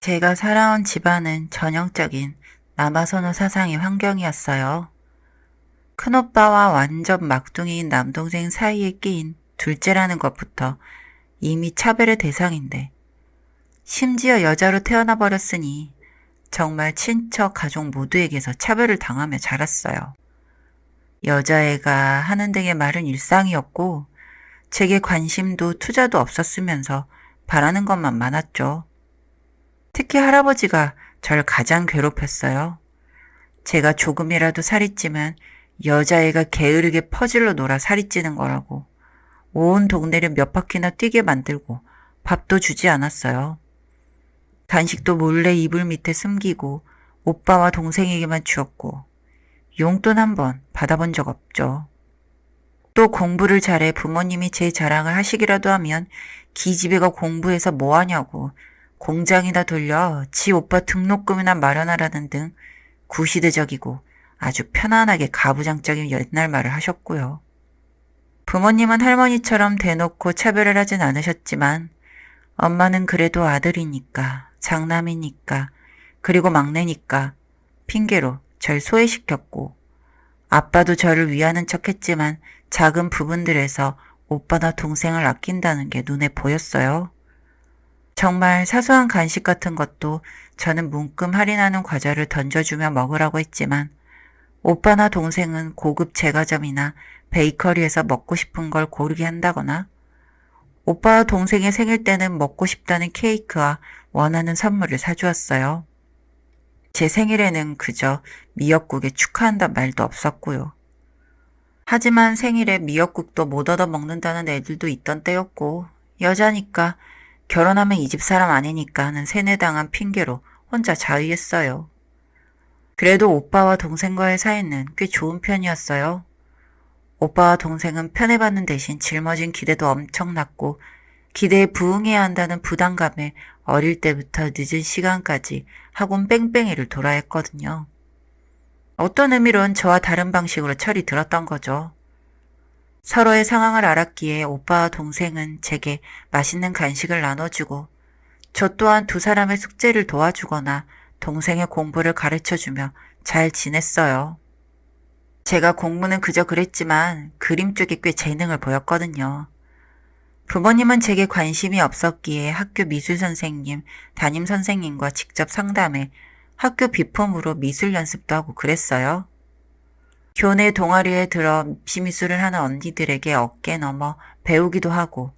제가 살아온 집안은 전형적인 남아선호 사상의 환경이었어요. 큰오빠와 완전 막둥이인 남동생 사이에 끼인 둘째라는 것부터 이미 차별의 대상인데, 심지어 여자로 태어나 버렸으니 정말 친척 가족 모두에게서 차별을 당하며 자랐어요. 여자애가 하는 등의 말은 일상이었고, 제게 관심도 투자도 없었으면서 바라는 것만 많았죠. 특히 할아버지가 절 가장 괴롭혔어요. 제가 조금이라도 살이 찌면 여자애가 게으르게 퍼질러 놀아 살이 찌는 거라고 온 동네를 몇 바퀴나 뛰게 만들고 밥도 주지 않았어요. 간식도 몰래 이불 밑에 숨기고 오빠와 동생에게만 주었고 용돈 한 번 받아본 적 없죠. 또 공부를 잘해 부모님이 제 자랑을 하시기라도 하면 기집애가 공부해서 뭐 하냐고 공장이나 돌려 지 오빠 등록금이나 마련하라는 등 구시대적이고 아주 편안하게 가부장적인 옛날 말을 하셨고요. 부모님은 할머니처럼 대놓고 차별을 하진 않으셨지만 엄마는 그래도 아들이니까, 장남이니까, 그리고 막내니까 핑계로 절 소외시켰고 아빠도 저를 위하는 척했지만 작은 부분들에서 오빠나 동생을 아낀다는 게 눈에 보였어요. 정말 사소한 간식 같은 것도 저는 문금 할인하는 과자를 던져주며 먹으라고 했지만 오빠나 동생은 고급 제과점이나 베이커리에서 먹고 싶은 걸 고르게 한다거나 오빠와 동생의 생일 때는 먹고 싶다는 케이크와 원하는 선물을 사주었어요. 제 생일에는 그저 미역국에 축하한다 말도 없었고요. 하지만 생일에 미역국도 못 얻어 먹는다는 애들도 있던 때였고 여자니까 결혼하면 이 집 사람 아니니까 하는 세뇌당한 핑계로 혼자 자위했어요. 그래도 오빠와 동생과의 사이는 꽤 좋은 편이었어요. 오빠와 동생은 편애받는 대신 짊어진 기대도 엄청났고 기대에 부응해야 한다는 부담감에 어릴 때부터 늦은 시간까지 학원 뺑뺑이를 돌아야 했거든요. 어떤 의미론 저와 다른 방식으로 철이 들었던 거죠. 서로의 상황을 알았기에 오빠와 동생은 제게 맛있는 간식을 나눠주고 저 또한 두 사람의 숙제를 도와주거나 동생의 공부를 가르쳐주며 잘 지냈어요. 제가 공부는 그저 그랬지만 그림 쪽에 꽤 재능을 보였거든요. 부모님은 제게 관심이 없었기에 학교 미술선생님, 담임선생님과 직접 상담해 학교 비품으로 미술 연습도 하고 그랬어요. 교내 동아리에 들어 입시미술을 하는 언니들에게 어깨 넘어 배우기도 하고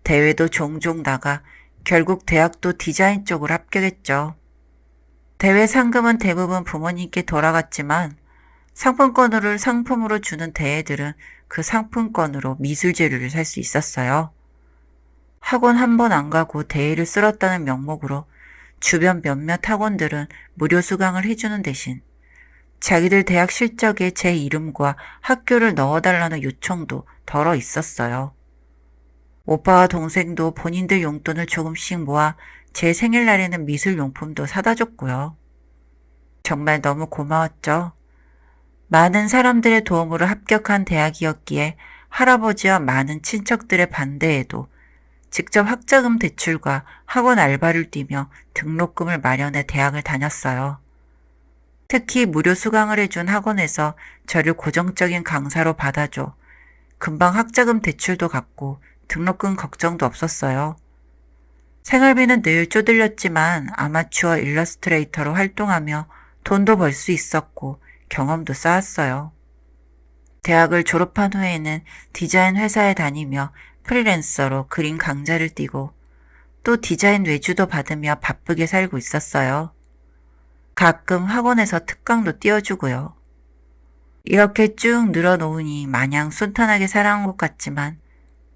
대회도 종종 나가 결국 대학도 디자인 쪽으로 합격했죠. 대회 상금은 대부분 부모님께 돌아갔지만 상품으로 주는 대회들은 그 상품권으로 미술 재료를 살 수 있었어요. 학원 한 번 안 가고 대회를 쓸었다는 명목으로 주변 몇몇 학원들은 무료 수강을 해주는 대신 자기들 대학 실적에 제 이름과 학교를 넣어달라는 요청도 덜어 있었어요. 오빠와 동생도 본인들 용돈을 조금씩 모아 제 생일날에는 미술용품도 사다 줬고요. 정말 너무 고마웠죠. 많은 사람들의 도움으로 합격한 대학이었기에 할아버지와 많은 친척들의 반대에도 직접 학자금 대출과 학원 알바를 뛰며 등록금을 마련해 대학을 다녔어요. 특히 무료 수강을 해준 학원에서 저를 고정적인 강사로 받아줘 금방 학자금 대출도 갚고 등록금 걱정도 없었어요. 생활비는 늘 쪼들렸지만 아마추어 일러스트레이터로 활동하며 돈도 벌 수 있었고 경험도 쌓았어요. 대학을 졸업한 후에는 디자인 회사에 다니며 프리랜서로 그림 강좌를 띄고 또 디자인 외주도 받으며 바쁘게 살고 있었어요. 가끔 학원에서 특강도 띄워주고요. 이렇게 쭉 늘어놓으니 마냥 순탄하게 살아온 것 같지만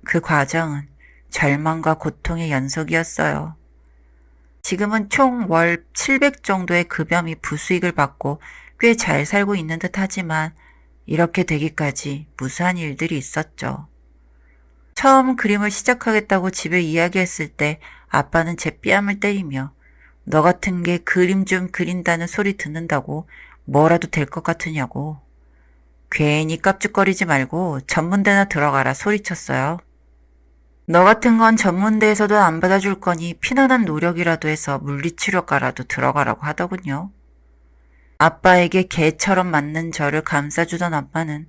그 과정은 절망과 고통의 연속이었어요. 지금은 총 월 700 정도의 급여 및 부수익을 받고 꽤 잘 살고 있는 듯 하지만 이렇게 되기까지 무수한 일들이 있었죠. 처음 그림을 시작하겠다고 집에 이야기했을 때 아빠는 제 뺨을 때리며 너 같은 게 그림 좀 그린다는 소리 듣는다고 뭐라도 될 것 같으냐고. 괜히 깝죽거리지 말고 전문대나 들어가라 소리쳤어요. 너 같은 건 전문대에서도 안 받아줄 거니 피나는 노력이라도 해서 물리치료과라도 들어가라고 하더군요. 아빠에게 개처럼 맞는 저를 감싸주던 엄마는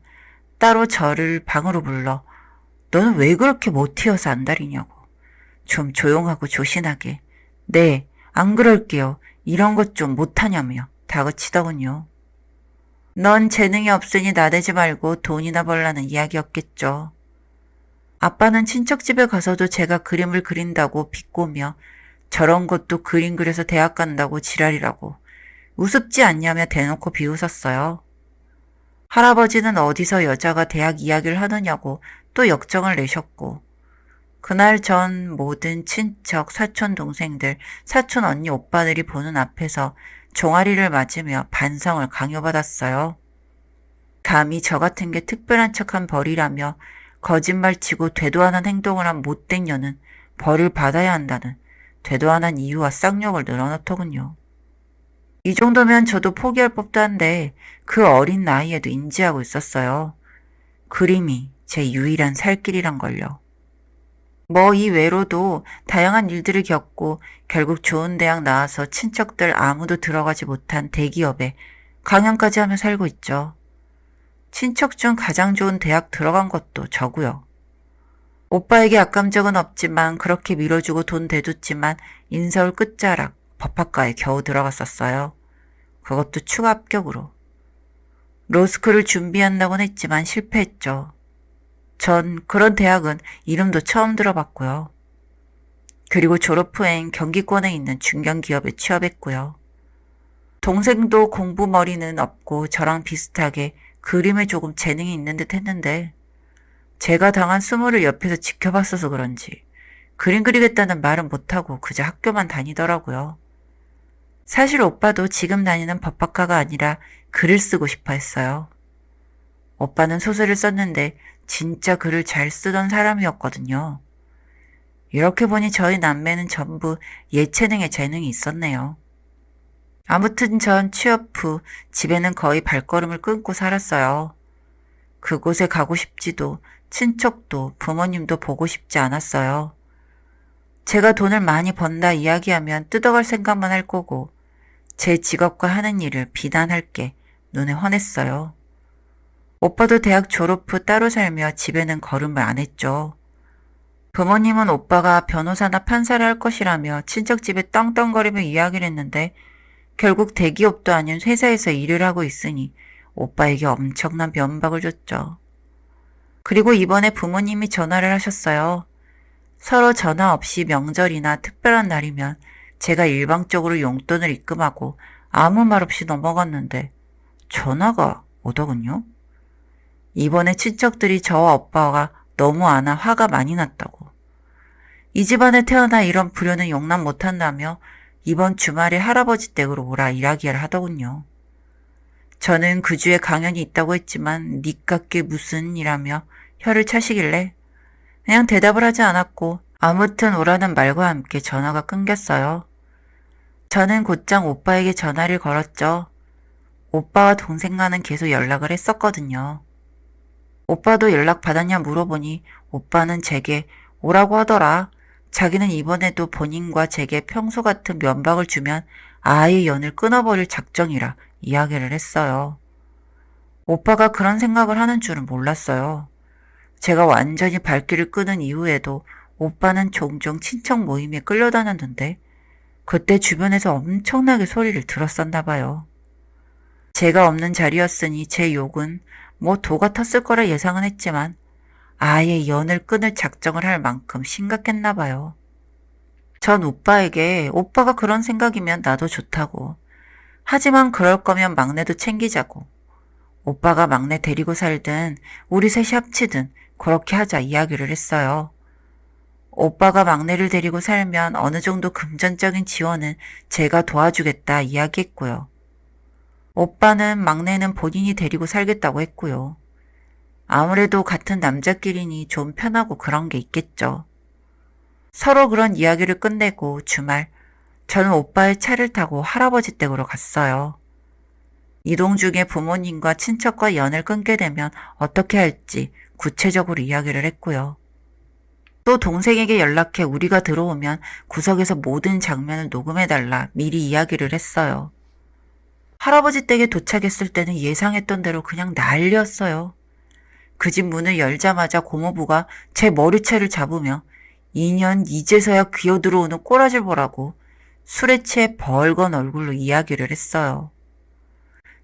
따로 저를 방으로 불러 너는 왜 그렇게 못 튀어서 안달이냐고. 좀 조용하고 조신하게. 네, 안 그럴게요. 이런 것 좀 못하냐며 다그치더군요. 넌 재능이 없으니 나대지 말고 돈이나 벌라는 이야기였겠죠. 아빠는 친척 집에 가서도 제가 그림을 그린다고 비꼬며 저런 것도 그림 그려서 대학 간다고 지랄이라고 우습지 않냐며 대놓고 비웃었어요. 할아버지는 어디서 여자가 대학 이야기를 하느냐고 또 역정을 내셨고 그날 전 모든 친척, 사촌 동생들, 사촌 언니 오빠들이 보는 앞에서 종아리를 맞으며 반성을 강요받았어요. 감히 저 같은 게 특별한 척한 벌이라며 거짓말치고 되도 않은 행동을 한 못된 년은 벌을 받아야 한다는 되도 않은 이유와 쌍욕을 늘어놓더군요. 이 정도면 저도 포기할 법도 한데 그 어린 나이에도 인지하고 있었어요. 그림이 제 유일한 살 길이란 걸요. 뭐 이 외로도 다양한 일들을 겪고 결국 좋은 대학 나와서 친척들 아무도 들어가지 못한 대기업에 강연까지 하며 살고 있죠. 친척 중 가장 좋은 대학 들어간 것도 저고요. 오빠에게 악감정은 없지만 그렇게 밀어주고 돈 대줬지만 인서울 끝자락 법학과에 겨우 들어갔었어요. 그것도 추가 합격으로. 로스쿨을 준비한다곤 했지만 실패했죠. 전 그런 대학은 이름도 처음 들어봤고요. 그리고 졸업 후엔 경기권에 있는 중견기업에 취업했고요. 동생도 공부 머리는 없고 저랑 비슷하게 그림에 조금 재능이 있는 듯 했는데 제가 당한 수모를 옆에서 지켜봤어서 그런지 그림 그리겠다는 말은 못하고 그저 학교만 다니더라고요. 사실 오빠도 지금 다니는 법학과가 아니라 글을 쓰고 싶어 했어요. 오빠는 소설을 썼는데 진짜 글을 잘 쓰던 사람이었거든요. 이렇게 보니 저희 남매는 전부 예체능에 재능이 있었네요. 아무튼 전 취업 후 집에는 거의 발걸음을 끊고 살았어요. 그곳에 가고 싶지도 친척도 부모님도 보고 싶지 않았어요. 제가 돈을 많이 번다 이야기하면 뜯어갈 생각만 할 거고 제 직업과 하는 일을 비난할 게 눈에 훤했어요. 오빠도 대학 졸업 후 따로 살며 집에는 걸음을 안 했죠. 부모님은 오빠가 변호사나 판사를 할 것이라며 친척집에 떵떵거리며 이야기를 했는데 결국 대기업도 아닌 회사에서 일을 하고 있으니 오빠에게 엄청난 면박을 줬죠. 그리고 이번에 부모님이 전화를 하셨어요. 서로 전화 없이 명절이나 특별한 날이면 제가 일방적으로 용돈을 입금하고 아무 말 없이 넘어갔는데 전화가 오더군요. 이번에 친척들이 저와 오빠가 너무 안 와 화가 많이 났다고. 이 집안에 태어나 이런 불효는 용납 못한다며 이번 주말에 할아버지 댁으로 오라 이야기를 하더군요. 저는 그 주에 강연이 있다고 했지만 니깎게 무슨 이라며 혀를 차시길래 그냥 대답을 하지 않았고 아무튼 오라는 말과 함께 전화가 끊겼어요. 저는 곧장 오빠에게 전화를 걸었죠. 오빠와 동생과는 계속 연락을 했었거든요. 오빠도 연락 받았냐 물어보니 오빠는 제게 오라고 하더라. 자기는 이번에도 본인과 제게 평소 같은 면박을 주면 아예 연을 끊어버릴 작정이라 이야기를 했어요. 오빠가 그런 생각을 하는 줄은 몰랐어요. 제가 완전히 발길을 끄는 이후에도 오빠는 종종 친척 모임에 끌려다녔는데 그때 주변에서 엄청나게 소리를 들었었나 봐요. 제가 없는 자리였으니 제 욕은 뭐 도 같았을 거라 예상은 했지만 아예 연을 끊을 작정을 할 만큼 심각했나 봐요. 전 오빠에게 오빠가 그런 생각이면 나도 좋다고. 하지만 그럴 거면 막내도 챙기자고. 오빠가 막내 데리고 살든 우리 셋이 합치든 그렇게 하자 이야기를 했어요. 오빠가 막내를 데리고 살면 어느 정도 금전적인 지원은 제가 도와주겠다 이야기했고요. 오빠는 막내는 본인이 데리고 살겠다고 했고요. 아무래도 같은 남자끼리니 좀 편하고 그런 게 있겠죠. 서로 그런 이야기를 끝내고 주말 저는 오빠의 차를 타고 할아버지 댁으로 갔어요. 이동 중에 부모님과 친척과 연을 끊게 되면 어떻게 할지 구체적으로 이야기를 했고요. 또 동생에게 연락해 우리가 들어오면 구석에서 모든 장면을 녹음해달라 미리 이야기를 했어요. 할아버지 댁에 도착했을 때는 예상했던 대로 그냥 난리였어요. 그 집 문을 열자마자 고모부가 제 머리채를 잡으며 2년 이제서야 기어들어오는 꼬라지를 보라고 술에 취해 벌건 얼굴로 이야기를 했어요.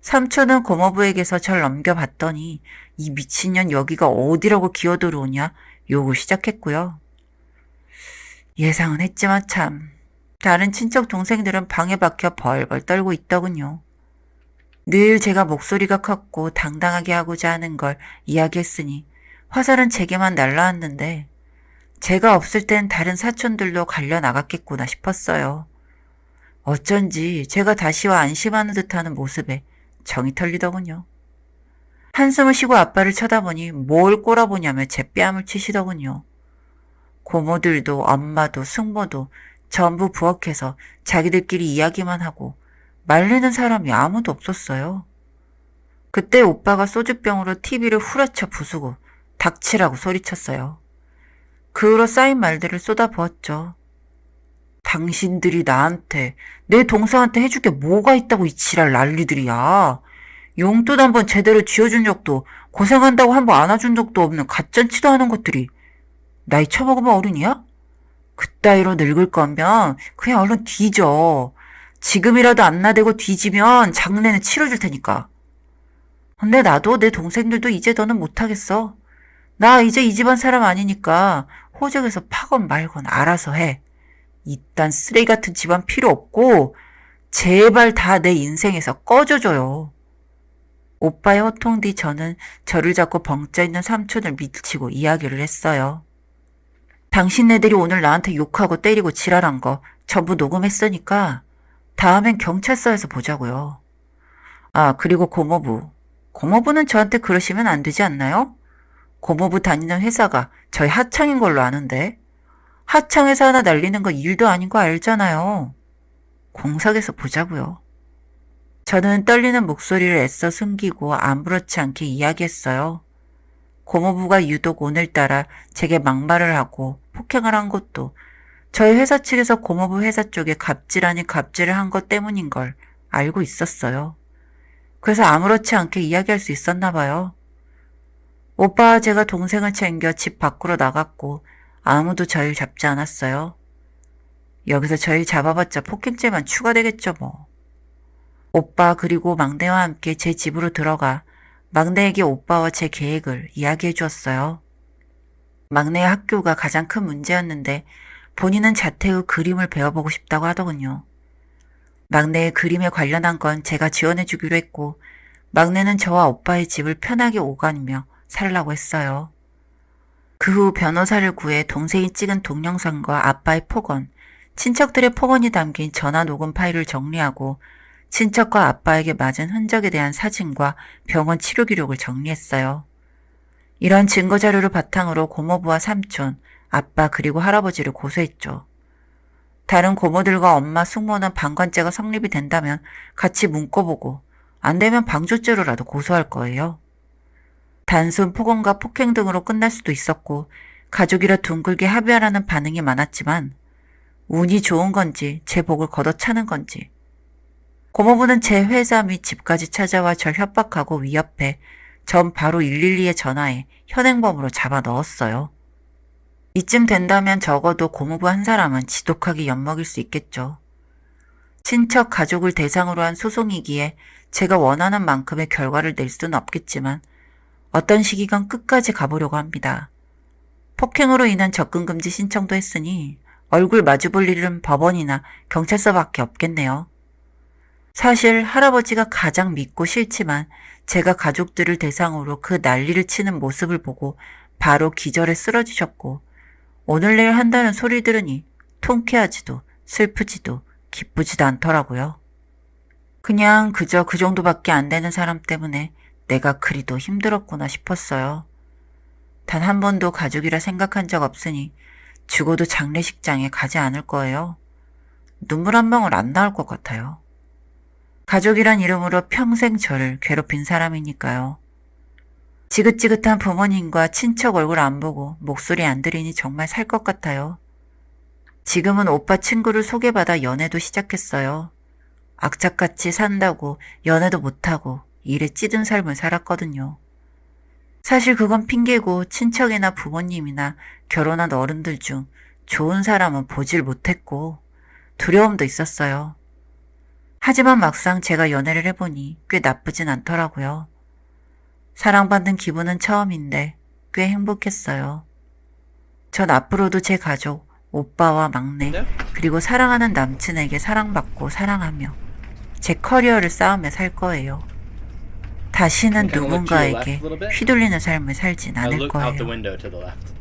삼촌은 고모부에게서 절 넘겨봤더니 이 미친년 여기가 어디라고 기어들어오냐 욕을 시작했고요. 예상은 했지만 참 다른 친척 동생들은 방에 박혀 벌벌 떨고 있더군요. 늘 제가 목소리가 컸고 당당하게 하고자 하는 걸 이야기했으니 화살은 제게만 날라왔는데 제가 없을 땐 다른 사촌들도 갈려 나갔겠구나 싶었어요. 어쩐지 제가 다시와 안심하는 듯하는 모습에 정이 털리더군요. 한숨을 쉬고 아빠를 쳐다보니 뭘 꼬라보냐며 제 뺨을 치시더군요. 고모들도 엄마도 숙모도 전부 부엌에서 자기들끼리 이야기만 하고 말리는 사람이 아무도 없었어요. 그때 오빠가 소주병으로 TV를 후려쳐 부수고 닥치라고 소리쳤어요. 그 후로 쌓인 말들을 쏟아부었죠. 당신들이 나한테 내 동생한테 해줄 게 뭐가 있다고 이 지랄 난리들이야. 용돈 한번 제대로 쥐어준 적도 고생한다고 한번 안아준 적도 없는 갓잔치도 하는 것들이 나이 처먹으면 어른이야? 그따위로 늙을 거면 그냥 얼른 뒤져. 지금이라도 안 나대고 뒤지면 장례는 치러줄 테니까. 근데 나도 내 동생들도 이제 더는 못하겠어. 나 이제 이 집안 사람 아니니까 호적에서 파건 말건 알아서 해. 이딴 쓰레기 같은 집안 필요 없고 제발 다 내 인생에서 꺼져줘요. 오빠의 호통 뒤 저는 저를 잡고 벙쪄있는 삼촌을 밀치고 이야기를 했어요. 당신네들이 오늘 나한테 욕하고 때리고 지랄한 거 전부 녹음했으니까 다음엔 경찰서에서 보자고요. 아, 그리고 고모부. 고모부는 저한테 그러시면 안 되지 않나요? 고모부 다니는 회사가 저희 하청인 걸로 아는데 하청회사 하나 날리는 거 일도 아닌 거 알잖아요. 공석에서 보자고요. 저는 떨리는 목소리를 애써 숨기고 아무렇지 않게 이야기했어요. 고모부가 유독 오늘따라 제게 막말을 하고 폭행을 한 것도 저희 회사 측에서 고모부 회사 쪽에 갑질 아닌 갑질을 한 것 때문인 걸 알고 있었어요. 그래서 아무렇지 않게 이야기할 수 있었나 봐요. 오빠와 제가 동생을 챙겨 집 밖으로 나갔고 아무도 저희를 잡지 않았어요. 여기서 저희를 잡아봤자 폭행죄만 추가되겠죠 뭐. 오빠 그리고 막내와 함께 제 집으로 들어가 막내에게 오빠와 제 계획을 이야기해 주었어요. 막내의 학교가 가장 큰 문제였는데 본인은 자퇴 후 그림을 배워보고 싶다고 하더군요. 막내의 그림에 관련한 건 제가 지원해 주기로 했고 막내는 저와 오빠의 집을 편하게 오가며 살라고 했어요. 그 후 변호사를 구해 동생이 찍은 동영상과 아빠의 폭언, 친척들의 폭언이 담긴 전화 녹음 파일을 정리하고 친척과 아빠에게 맞은 흔적에 대한 사진과 병원 치료 기록을 정리했어요. 이런 증거 자료를 바탕으로 고모부와 삼촌, 아빠 그리고 할아버지를 고소했죠. 다른 고모들과 엄마, 숙모는 방관죄가 성립이 된다면 같이 묶어보고 안 되면 방조죄로라도 고소할 거예요. 단순 폭언과 폭행 등으로 끝날 수도 있었고 가족이라 둥글게 합의하라는 반응이 많았지만 운이 좋은 건지 제 복을 걷어차는 건지 고모부는 제 회사 및 집까지 찾아와 절 협박하고 위협해 전 바로 112에 전화해 현행범으로 잡아 넣었어요. 이쯤 된다면 적어도 고모부 한 사람은 지독하게 엿먹일 수 있겠죠. 친척 가족을 대상으로 한 소송이기에 제가 원하는 만큼의 결과를 낼 수는 없겠지만 어떤 시기간 끝까지 가보려고 합니다. 폭행으로 인한 접근금지 신청도 했으니 얼굴 마주볼 일은 법원이나 경찰서밖에 없겠네요. 사실 할아버지가 가장 믿고 싫지만 제가 가족들을 대상으로 그 난리를 치는 모습을 보고 바로 기절해 쓰러지셨고 오늘 내일 한다는 소리 들으니 통쾌하지도 슬프지도 기쁘지도 않더라고요. 그냥 그저 그 정도밖에 안 되는 사람 때문에 내가 그리도 힘들었구나 싶었어요. 단 한 번도 가족이라 생각한 적 없으니 죽어도 장례식장에 가지 않을 거예요. 눈물 한 방울 안 나올 것 같아요. 가족이란 이름으로 평생 저를 괴롭힌 사람이니까요. 지긋지긋한 부모님과 친척 얼굴 안 보고 목소리 안 들으니 정말 살 것 같아요. 지금은 오빠 친구를 소개받아 연애도 시작했어요. 악착같이 산다고 연애도 못하고 일에 찌든 삶을 살았거든요. 사실 그건 핑계고 친척이나 부모님이나 결혼한 어른들 중 좋은 사람은 보질 못했고 두려움도 있었어요. 하지만 막상 제가 연애를 해보니 꽤 나쁘진 않더라고요. 사랑받는 기분은 처음인데 꽤 행복했어요. 전 앞으로도 제 가족, 오빠와 막내, 그리고 사랑하는 남친에게 사랑받고 사랑하며 제 커리어를 쌓으며 살 거예요. 다시는 Kinda look to your left 누군가에게 a little bit. 휘둘리는 삶을 살진 Now 않을 look out the 거예요. window to the left.